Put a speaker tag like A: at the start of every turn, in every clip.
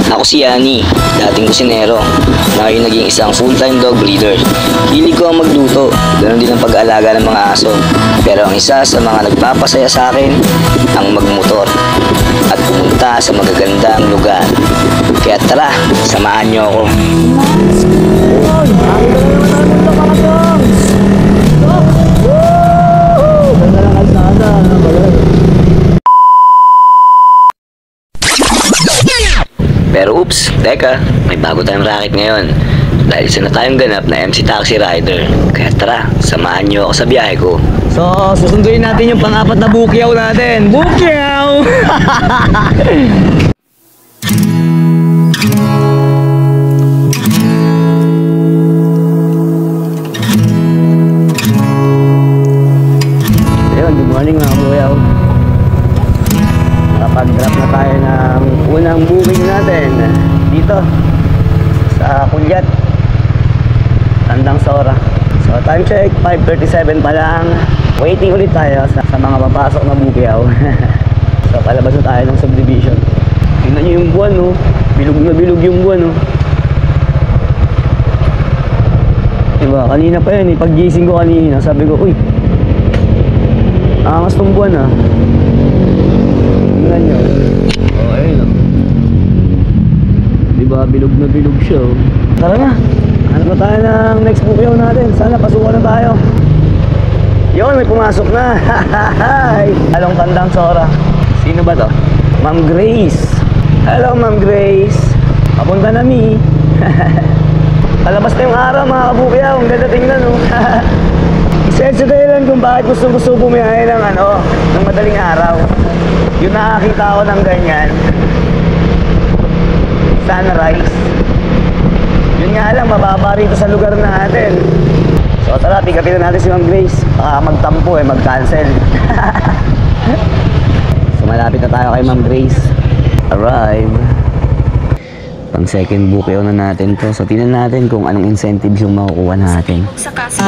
A: Ako si Yani, dating kusinero, na ngayon naging isang full-time dog breeder. Hilig ko ang magluto, ganoon din ang pag-aalaga ng mga aso. Pero ang isa sa mga nagpapasaya sa akin, ang magmotor at pumunta sa magagandang lugar. Kaya tara, samahan niyo ako. Pero oops, teka, may bago tayong racket ngayon. Dahil isa na tayong ganap na MC Taxi Rider. Kaya tara, samahan niyo ako sa biyahe ko. So, susunduin natin yung pang-apat na bukyaw natin. Bukyaw! Ayun, good morning mga bukyaw. Nakapag-drop na tayo ng unang booking natin dito sa Kulyat, Tandang Sora. So time check, 5:37 pa lang. Waiting ulit tayo sa mga papasok na bukyaw. So palabas na tayo ng subdivision. Tingnan nyo yung buwan, no? Bilog na bilog yung buwan, no? Diba, kanina pa yun, pag-gising ko kanina, sabi ko, uy, angas tong buwan, ah. Tingnan nyo. Oh, ayun, oh. Diba, bilog na bilog siya, oh. Tara na, hanap na tayo ng next bukyaw natin. Sana pasukan na tayo. Yun, may pumasok na. Hi! Along Tandang Sora. Sino ba to? Ma'am Grace. Hello, Ma'am Grace. Papunta na mi. Palabas na yung araw, mga kabukyaw. Ang ganda tingnan, oh. Isa sa dahilan kung bakit gusto bumiyahe ng ng madaling araw. Yung nakakita ko ng ganyan, sunrise. Yun nga lang, mababa rito sa lugar natin. So tara, pikapin na natin si Ma'am Grace. Baka magtampo mag-cancel. So malapit na tayo kay Ma'am Grace. Arrive. Pang second bukyaw na natin to. So tingnan natin kung anong incentives yung makukuha natin. Sa kasi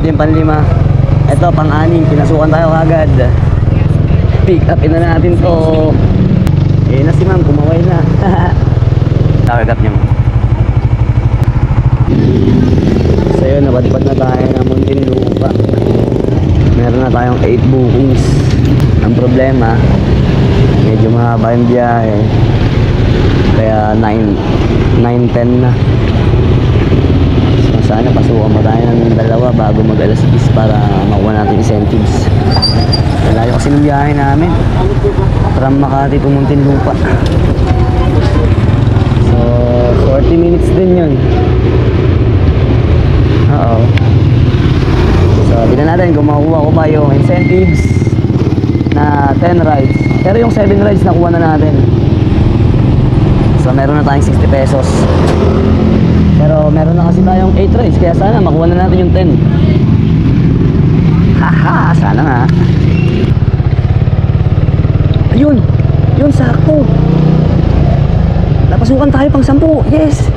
A: natin panlima. Ito pang-anim, pinasukan tayo agad. Pick upin na natin to. Eh na si ma'am, kumaway na. Target up niya. So yun, napadpad na tayo ng Muntinlupa. Meron na tayong 8 bookings. Ang problema, medyo mahaba yung biyahe. Kaya 9:10 na. Sana pasukan pa tayo ng dalawa bago mag alas 10 para makuha natin incentives. Malayo kasi ng biyahe namin from Makati to Muntinlupa. So 40 minutes din yun. Oo. So tignan natin kung makukuha ko ba yung incentives na 10 rides. Pero yung 7 rides nakuha na natin. So meron na tayong 60 pesos. Pero meron na kasi tayong 8 rides, kaya sana makuha na natin yung 10. Haha, sana nga. Ayun, yun sakto. Napasukan tayo pang 10, yes.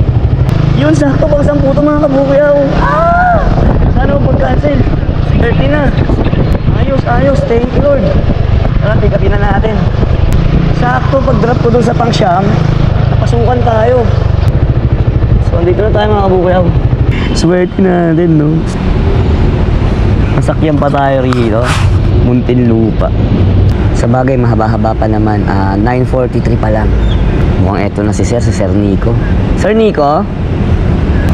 A: Yun sakto pang 10 to mga kabukyaw. Ah! Sana mag-cancel. 30 na. Ayos, ayos, thank you Lord. Tara, pick upin na natin. Sakto pag drop ko dun sa pang siyam, napasukan tayo. So, dito na tayo mga kabukyaw. Swerte natin, no? Masakyan pa tayo rito. Muntinlupa. Sa bagay, mahaba-haba pa naman. 9:43 pa lang. Mukhang eto na si Sir Nico. Sir Nico?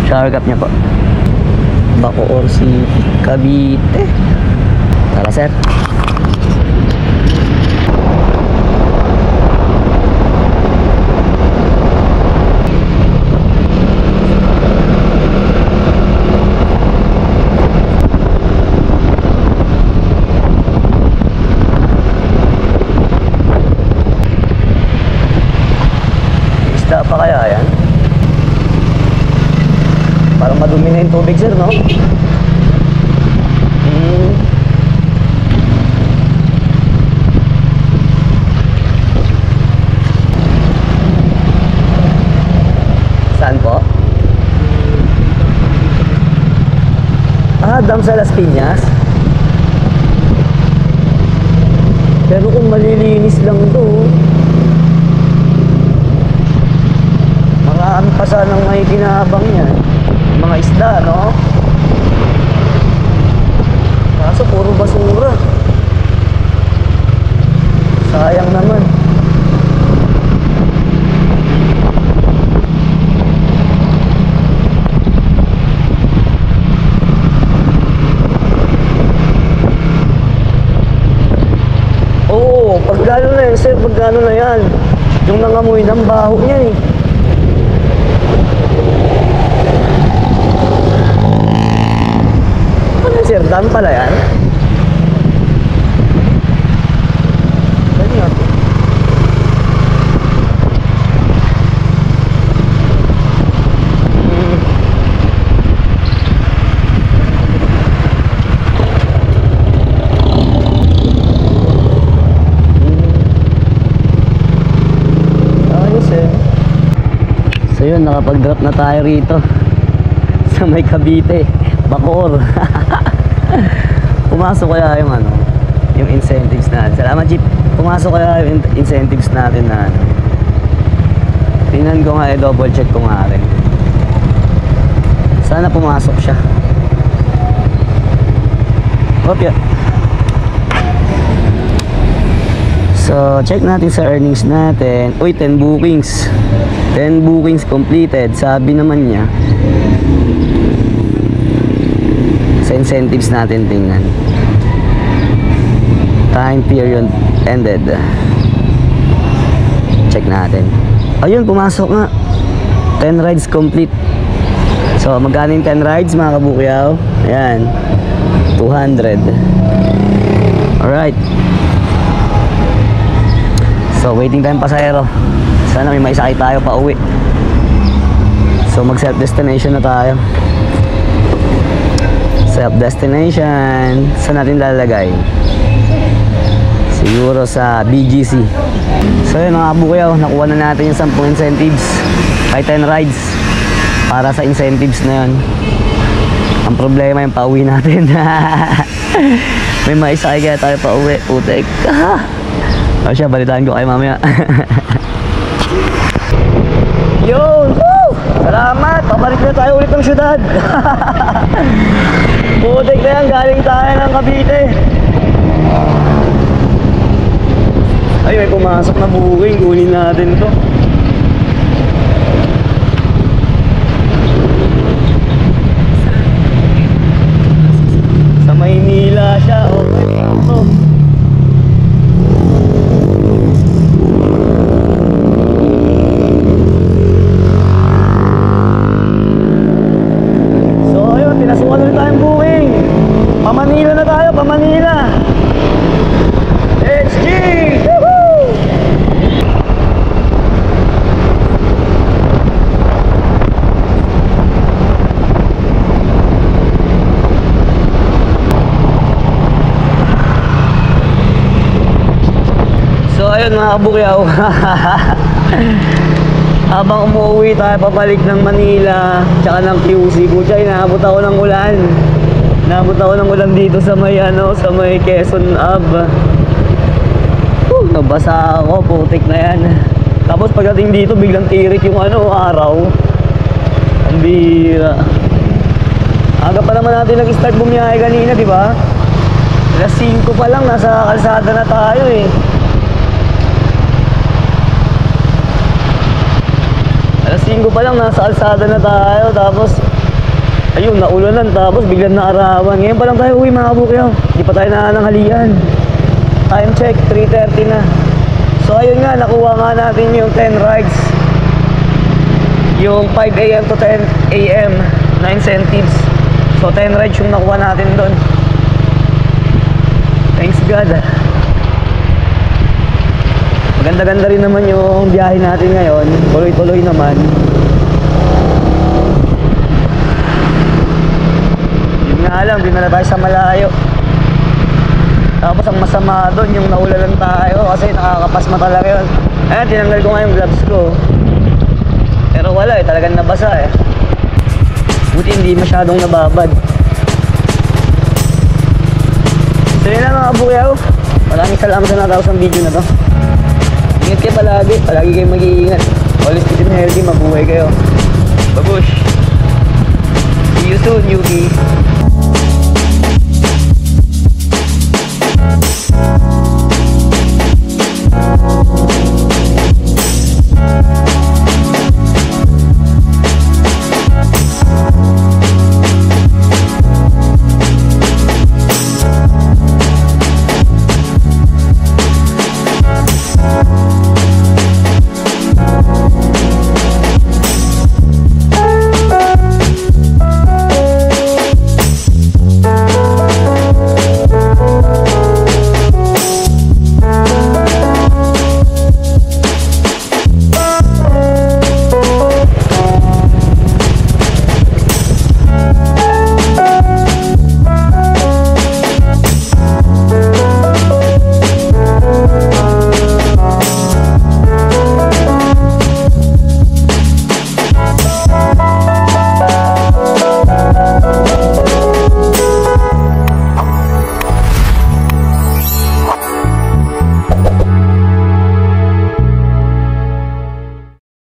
A: Shower cap niya po. Bacoor City, Cavite. Tara, Sir. Pa kaya yan? Parang madumi na yung tubig, sir, no? Amsterdam sa Las Piñas. Pero kung malilinis lang to, marami pa sanang may kinabang yan. Mga isda, no? Kaso puro basura. Sayang naman. Oo, pag gano'n na yan, sir, pag gano'n na yan, yung nangamoy ng baho niyan eh. Ano yan, sir? Dami pala yan? Dami yan. So yun, nakapag-drop na tayo rito sa may Cavite, Bacoor. Pumasok kaya yung ano, yung incentives natin. Salamat, Jeep. Pumasok kaya yung incentives natin na ano. Tingnan ko nga, double check ko nga rin. Sana pumasok siya. Okay. So, check natin sa earnings natin. Uy, 10 bookings. 10 bookings completed. Sabi naman niya. Sa incentives natin tingnan. Time period ended. Check natin. Ayun, pumasok nga. 10 rides complete. So, magkano yung 10 rides mga kabukyaw? Ayan. 200. Alright. So, waiting time pasahero. Sana may maisakay tayo pa uwi. So, mag self-destination na tayo. Self-destination. Saan natin lalagay? Siguro sa BGC. So, yun mga kabukyaw. Nakuha na natin yung 10 incentives. By 10 rides. Para sa incentives na yun. Ang problema yung pauwi natin. May maisakay kaya tayo pa uwi. Putek. O siya, balitaan ko kayo mamaya. Yun! Woo! Salamat! Pabalik na tayo ulit ng syudad. Putik na yan, galing tayo ng Cavite. Ay, may pumasok na booking. Kunin natin to. Sa Maynila siya. Okay. Oh. Pinasukan ulit tayong booking. Pa-Manila na tayo, pa-Manila. HG! Woohoo! So ayun mga kabukyaw. Habang umuwi tayo pabalik ng Manila tsaka ng QC, kutya, inaabot ako ng ulan. Inaabot ako ng ulan dito sa may ano, sa may Quezon Ave. Nabasa ako, putik na yan. Tapos pagdating dito biglang tirik yung ano, araw. Ang bira. Aga pa naman natin nag-start bumiyahe kanina, di ba? Alas 5 pa lang, nasa kalsada na tayo eh. Alas 5 pa lang, nasa kalsada na tayo. Tapos, ayun, naulanan. Tapos, biglang naarawan. Ngayon pa lang tayo uwi mga kabukyaw. Hindi pa tayo nananghalian. Time check, 3:30 na. So, ayun nga, nakuha nga natin yung 10 rides. Yung 5 AM to 10 AM na incentives. So, 10 rides yung nakuha natin doon. Thanks God. Maganda-ganda rin naman yung biyahe natin ngayon. Tuloy-tuloy naman. Yun nga lang, dinala tayo sa malayo. Tapos ang masama doon, yung naulalan tayo kasi nakakapasma talaga yun. Ayan, tinanggal ko nga yung gloves ko. Pero wala eh, talagang nabasa eh. Buti hindi masyadong nababad. kabukyaw. Maraming salamat sa natapos ng video na to. Ingat kayo palagi. Palagi kayong mag-iingat. Always keep healthy. Mabuhay kayo. Babush! See you soon, Yuki.